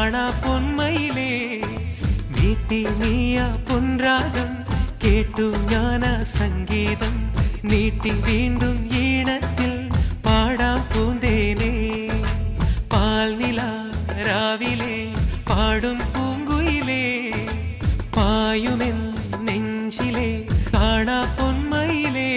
കാണാ പൊന്മയിലേ നീട്ടി നീയ പൊൻരാഗം കേട്ടു ഞാനാ സംഗീതം നീട്ടി വീണ്ടും ഈണത്തിൽ പാടാം പൂന്തേനേ പാൽനില രാവിലെ പാടും പൂങ്കുയിലേ പായുമെൻ നെഞ്ചിലെ കാണാ പൊന്മയിലേ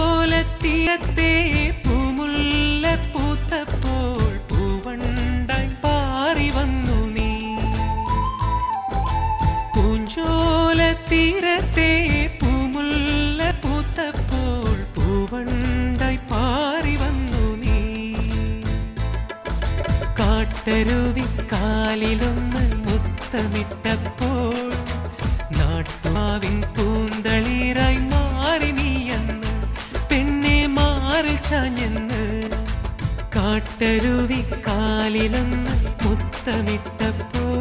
പൂഞ്ചോലത്തീരത്തെ പൂമുല്ല പൂത്തപ്പോൾ പൂവണ്ടായി പാറി വന്നു നീ പൂഞ്ചോലത്തീരത്തെ പൂമുല്ല പൂത്തപ്പോൾ പൂവണ്ടായി പാറി വന്നു നീ കാട്ടരുവി കാലിലൊന്ന് മുത്തമിട്ടപ്പോൾ നാട്ടുമാവിൻ പൂന്തളിരായി മാറി നീയെന്ന് പെണ്ണെ മാറിൽ ചാഞ്ഞെന്ന് കാട്ടരുവി കാലിലൊന്ന് മുത്തമിട്ടപ്പോൾ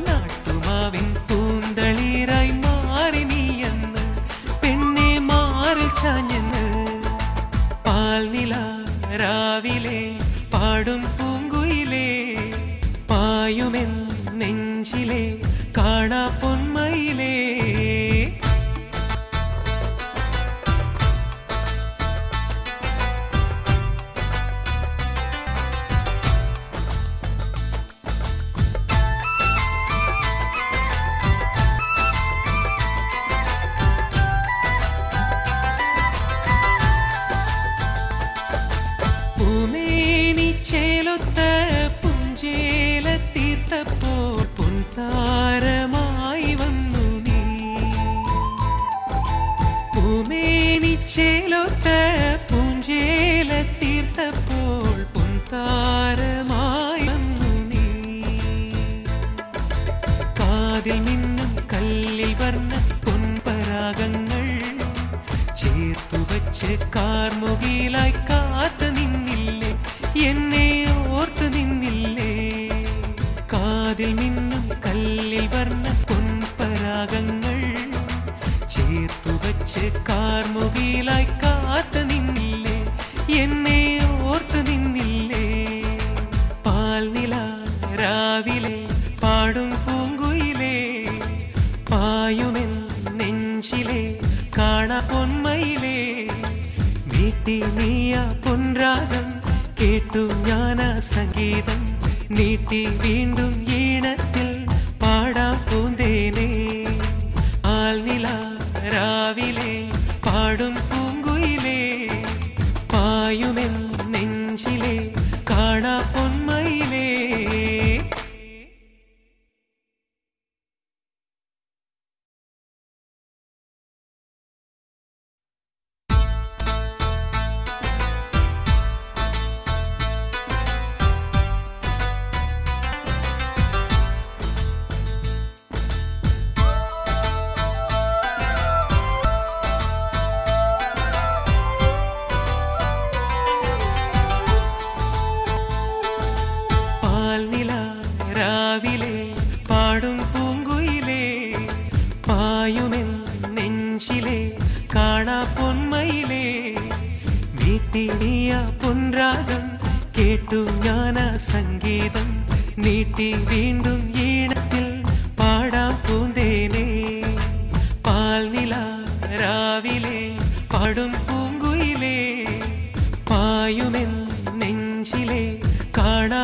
നാട്ടുമാവിൻ പൂന്തളിരായി മാറി നീയെന്ന് പെണ്ണെ മാറിൽ ചാഞ്ഞെന്ന് പാൽനില രാവിലെ പാടും പൂങ്കുയിലേ പായുമെൻ നെഞ്ചിലെ കാണാ പൊന്മയിലേ പൂമേനി ചേലൊത്ത പുഞ്ചേല തീർത്തപ്പോൾ പൊൻതാരമായി വന്നു നീ പൂമേനി ചേലൊത്ത പുഞ്ചേല തീർത്തപ്പോൾ പൊൻതാരമായി വന്നു നീ കാതിൽ മിന്നും കല്ലിൽ വർണ്ണ പൊൻപരാഗങ്ങൾ ചേർത്തു വച്ച് കാർമുകിലായി കാത്തു നിന്നില്ലേ എന്നെ ഓർത്തു നിന്നില്ലേ കാതിൽ മിന്നും കല്ലിൽ വർണ്ണ പൊൻപരാഗങ്ങൾ ചേർത്തു വച്ച് കാർമുകിലായി കാത്തു നിന്നില്ലേ എന്നെ ഓർത്തു നിന്നില്ലേ പാൽനില രാവിലെ പാടും പൂങ്കുയിലേ പായുമെൻ നെഞ്ചിലെ കാണാ പൊന്മയിലേ നീട്ടി നീയ പൊൻരാഗം കേട്ടു ഞാനാ സംഗീതം നീട്ടി വീണ്ടും ഈണത്തിൽ പാടാം പൂന്തേനേ പാൽനില രാവിലെ പാടും പൂങ്കുയിലേ പായുമെൻ നെഞ്ചിലെ കാണാ പൊന്മയിലേ പാൽനില രാവിലെ പാടും പൂങ്കുയിലേ പായുമെൻ നെഞ്ചിലെ കാണാ പൊന്മയിലേ നീട്ടി നീയ പൊൻരാഗം കേട്ടു ഞാനാ സംഗീതം നീട്ടി വീണ്ടും ഈണത്തിൽ പാടാം പൂന്തേനേ പാൽനില രാവിലെ പാടും പൂങ്കുയിലേ പായുമെൻ നെഞ്ചിലെ കാണാ